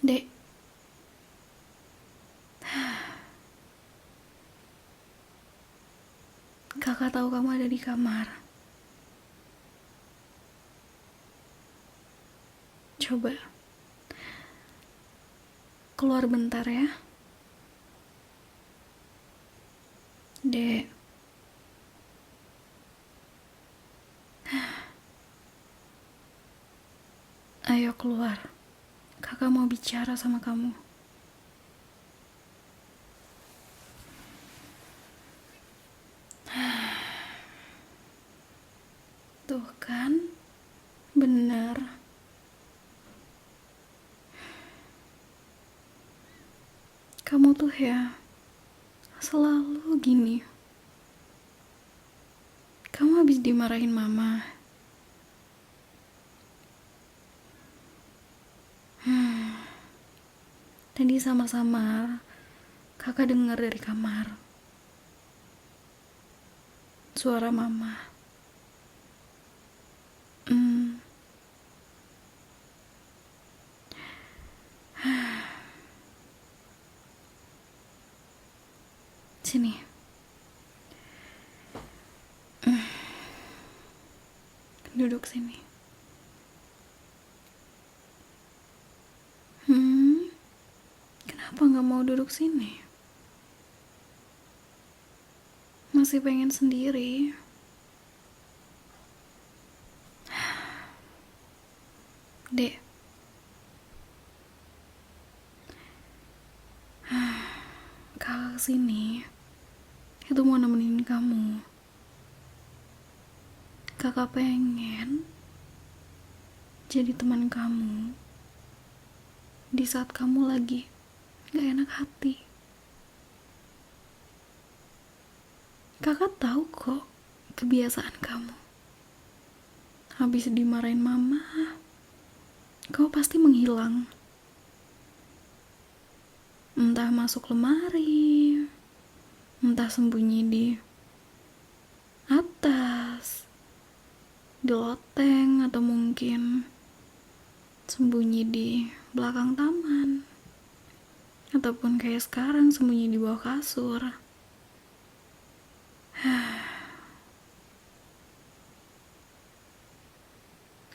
Dek, kakak tahu kamu ada di kamar. Coba keluar bentar ya. Dek, ayo keluar. Kakak mau bicara sama kamu. Tuh kan, bener. Kamu tuh ya, selalu gini. Kamu habis dimarahin mama. Tadi sama-sama kakak dengar dari kamar suara mama. Sini. Duduk sini. Kenapa gak mau duduk sini? Masih pengen sendiri? Dek, kakak kesini itu mau nemenin kamu. Kakak pengen jadi teman kamu di saat kamu lagi gak enak hati. Kakak tahu kok kebiasaan kamu. Habis dimarahin mama, kau pasti menghilang. Entah masuk lemari, entah sembunyi di atas, di loteng, atau mungkin sembunyi di belakang taman, ataupun kayak sekarang sembunyi di bawah kasur.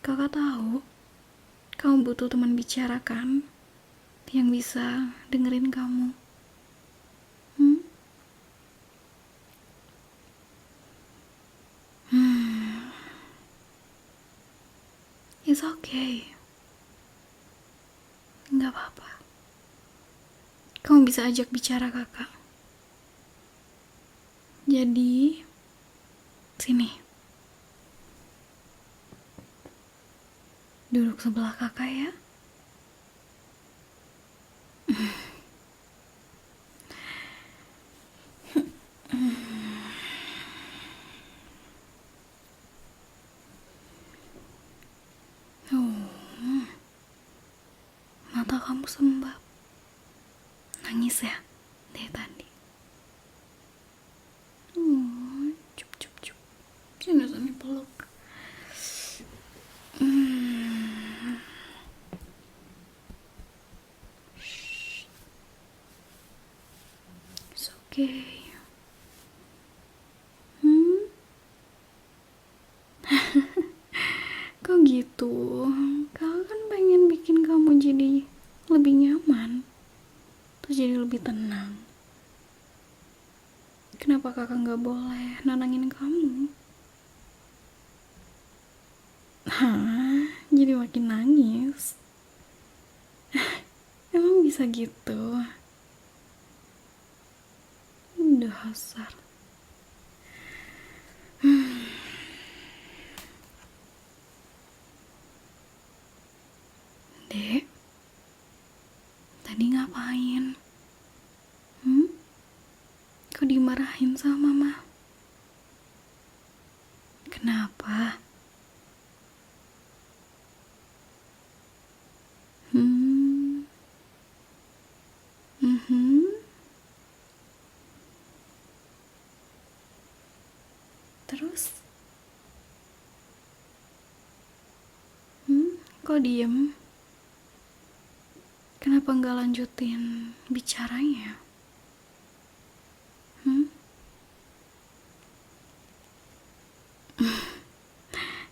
Kakak tahu kamu butuh teman bicara kan, yang bisa dengerin kamu. It's okay, nggak apa-apa. Kamu bisa ajak bicara kakak. Jadi sini, duduk sebelah kakak ya. Mata kamu sembab. Nangis ya dari tadi. Cup cup cup. Sini peluk. It's okay. Kok gitu? Kakak kan pengen bikin kamu jadi lebih nyaman, terus jadi lebih tenang. Kenapa kakak gak boleh nenangin kamu? Hah? Jadi makin nangis? Emang bisa gitu? Dasar. Dek, tadi ngapain? Kok dimarahin sama mama? Kenapa? Terus? Kok diem? Kenapa nggak lanjutin bicaranya?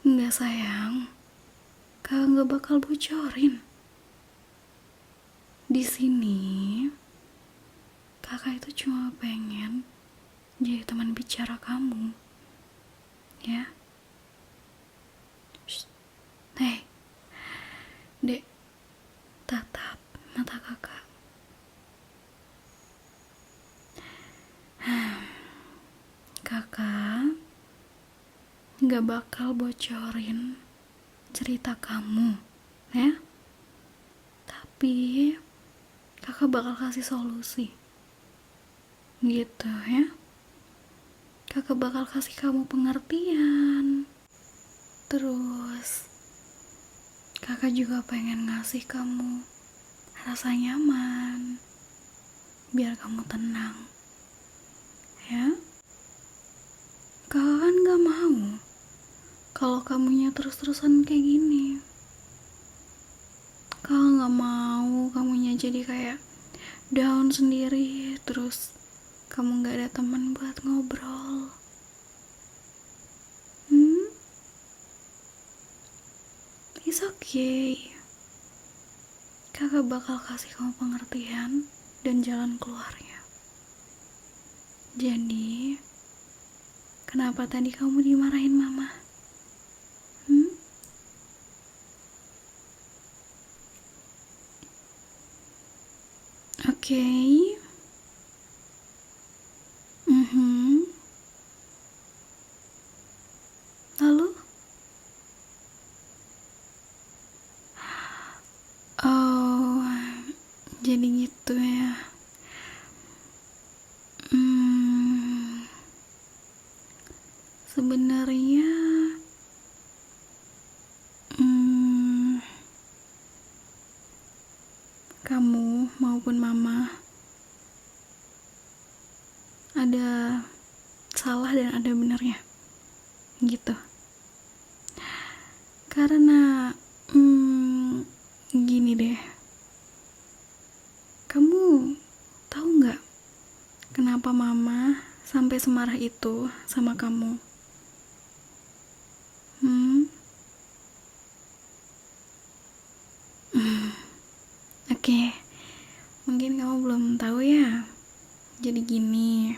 Nggak sayang, kakak nggak bakal bocorin. Di sini, kakak itu cuma pengen jadi teman bicara kamu, ya. Shh. Hei, dek, tatap mata kakak. Kakak nggak bakal bocorin cerita kamu, ya. Tapi kakak bakal kasih solusi, gitu ya. Kakak bakal kasih kamu pengertian. Terus kakak juga pengen ngasih kamu rasa nyaman, biar kamu tenang, ya. Kakak kan gak mau kalau kamunya terus-terusan kayak gini. Kakak gak mau kamunya jadi kayak down sendiri, terus kamu gak ada teman buat ngobrol. It's okay. Kakak bakal kasih kamu pengertian dan jalan keluarnya. Jadi, kenapa tadi kamu dimarahin mama? Oke. Lalu? Oh, jadi gitu ya. Sebenarnya kamu maupun mama ada salah dan ada benernya, gitu. Karena gini deh, kamu tahu nggak kenapa mama sampai semarah itu sama kamu? Oke, mungkin kamu belum tahu ya. Jadi gini,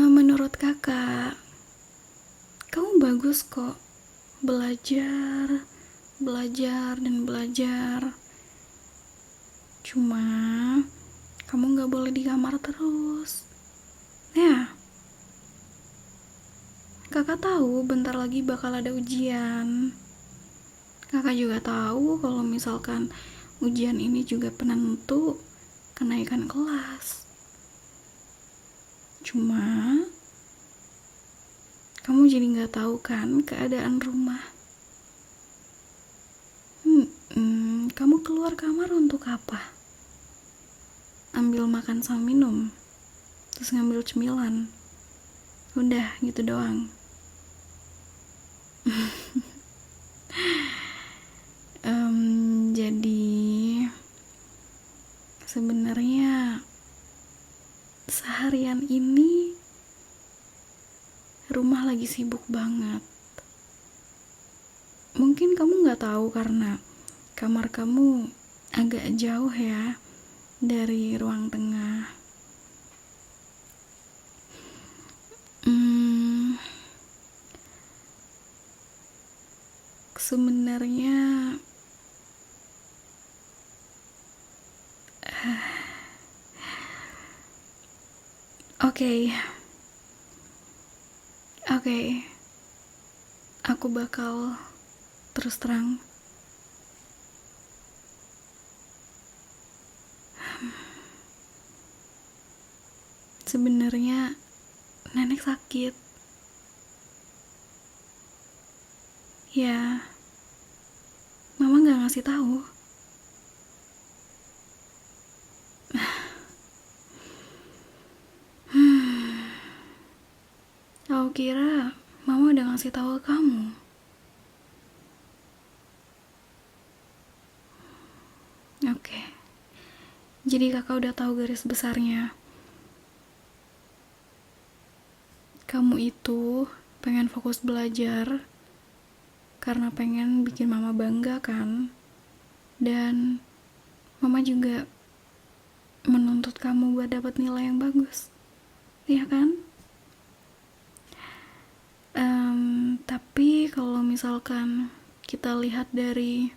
menurut kakak, kamu bagus kok belajar dan belajar. Cuma kamu gak boleh di kamar terus, ya. Kakak tahu bentar lagi bakal ada ujian. Kakak juga tahu kalau misalkan ujian ini juga penentu kenaikan kelas. Cuma kamu jadi gak tahu kan keadaan rumah. Kamu keluar kamar untuk apa? Ambil makan sama minum, terus ngambil cemilan. Udah gitu doang. Jadi sebenarnya seharian ini rumah lagi sibuk banget. Mungkin kamu gak tahu karena kamar kamu agak jauh ya dari ruang tengah. Sebenarnya Oke, aku bakal terus terang. Sebenarnya nenek sakit. Ya, mama gak ngasih tahu. Aku kira mama udah ngasih tahu ke kamu. Jadi kakak udah tahu garis besarnya. Kamu itu pengen fokus belajar karena pengen bikin mama bangga kan? Dan mama juga menuntut kamu buat dapat nilai yang bagus. Iya kan? Tapi kalau misalkan kita lihat dari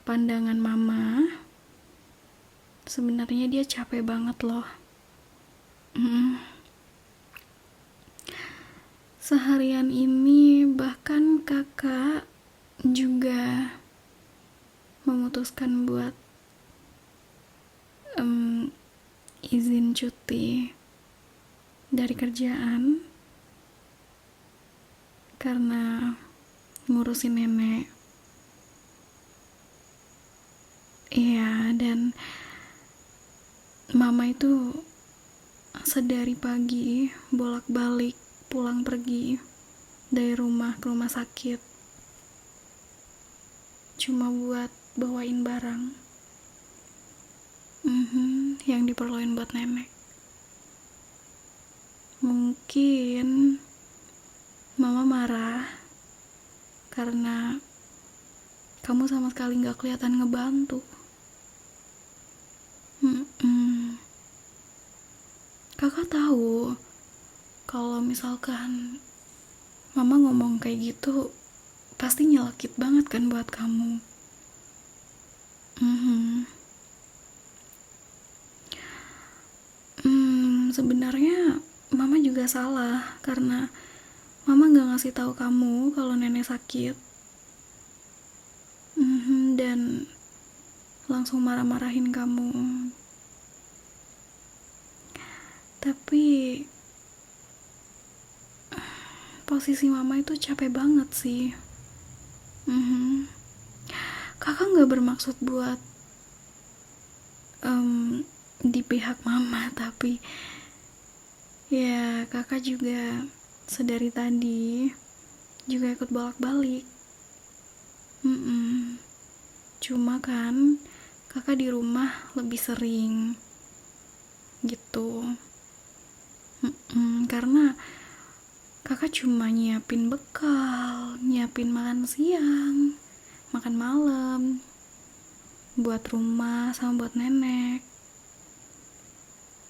pandangan mama, sebenarnya dia capek banget loh. Seharian ini bahkan kakak juga memutuskan buat izin cuti dari kerjaan karena ngurusin nenek. Iya, dan mama itu sedari pagi bolak-balik pulang pergi dari rumah ke rumah sakit cuma buat bawain barang yang diperluin buat nenek. Mungkin mama marah karena kamu sama sekali gak kelihatan ngebantu. Kakak tahu kalau misalkan mama ngomong kayak gitu pasti nyelekit banget kan buat kamu. Sebenarnya mama juga salah karena mama gak ngasih tahu kamu kalau nenek sakit. Dan langsung marah-marahin kamu. Tapi posisi mama itu capek banget sih. Kakak gak bermaksud buat di pihak mama, tapi ya kakak juga sedari tadi juga ikut bolak-balik. Cuma kan kakak di rumah lebih sering gitu. Karena kakak cuma nyiapin bekal, nyiapin makan siang, makan malam buat rumah sama buat nenek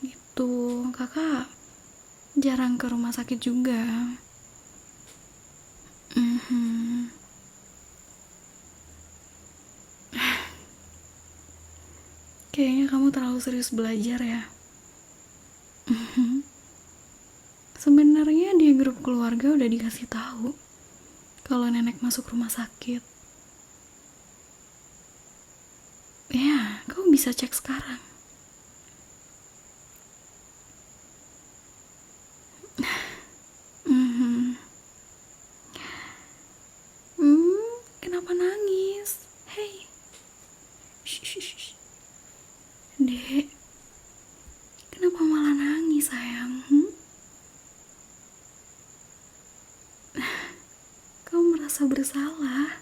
gitu. Kakak jarang ke rumah sakit juga. Kayaknya kamu terlalu serius belajar ya. Sebenarnya di grup keluarga udah dikasih tahu kalau nenek masuk rumah sakit. Ya, kamu bisa cek sekarang. Kenapa nangis? Hei, shh. Dek, kenapa malah nangis sayang? Kamu merasa bersalah?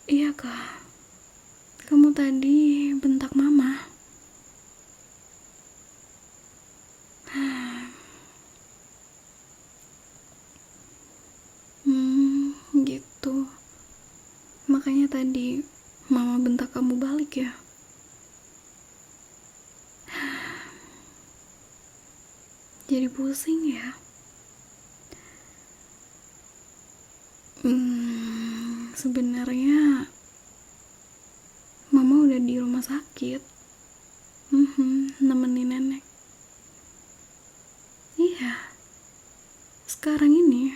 Iya kak, kamu tadi bentak mama. Gitu. Makanya tadi mama bentak kamu balik ya. Jadi pusing ya. Sebenarnya mama udah di rumah sakit, nemenin nenek. Iya, sekarang ini.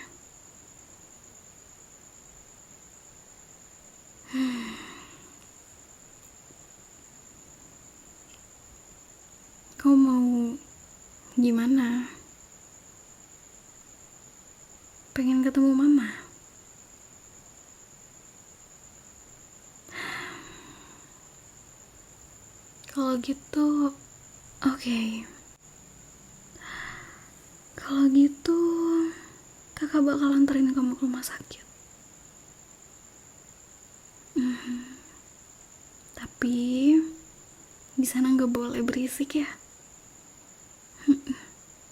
Kau mau gimana? Pengen ketemu mama? Kalau gitu, oke. Kalau gitu, kakak bakal anterin kamu ke rumah sakit. Tapi di sana nggak boleh berisik ya.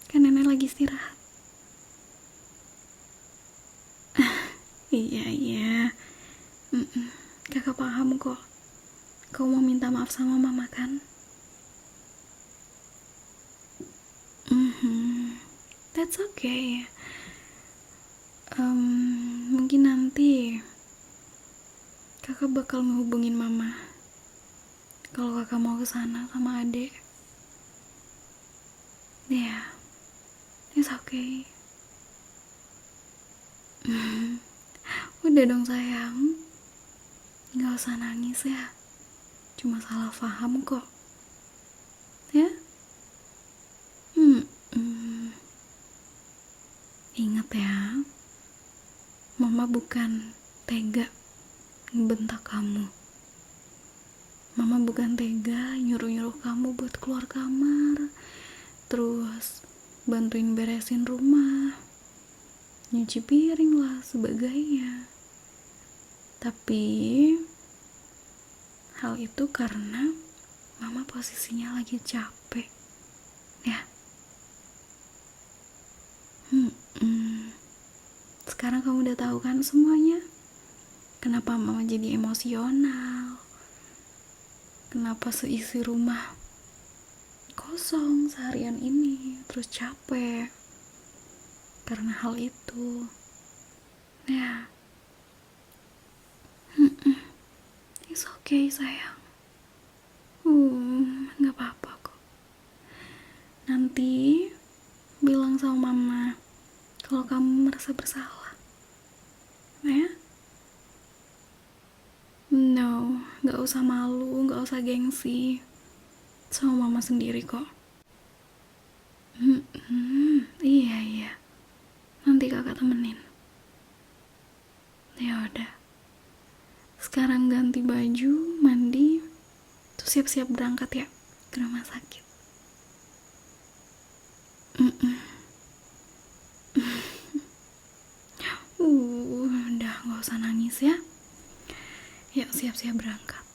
Kan nenek lagi istirahat. Iya. Kakak paham kok. Kau mau minta maaf sama mama kan? That's okay. Mungkin nanti kakak bakal ngehubungin mama kalau kakak mau kesana sama adek. Yeah, it's okay. Udah dong sayang, gak usah nangis ya. Cuma salah paham kok. Ya? Ingat ya, mama bukan tega ngebentak kamu. Mama bukan tega nyuruh-nyuruh kamu buat keluar kamar, terus bantuin beresin rumah, nyuci piring lah sebagainya. Tapi hal itu karena mama posisinya lagi capek ya. Sekarang kamu udah tahu kan semuanya. Kenapa mama jadi emosional, kenapa seisi rumah kosong seharian ini, terus capek karena hal itu ya. It's okay sayang. Gak apa-apa kok. Nanti bilang sama mama kalau kamu merasa bersalah ya. No, gak usah malu, gak usah gengsi. Sama mama sendiri kok. Iya. Nanti kakak temenin. Ya udah. Sekarang ganti baju, mandi, terus siap-siap berangkat ya ke rumah sakit. Udah gak usah nangis ya. Yuk siap-siap berangkat.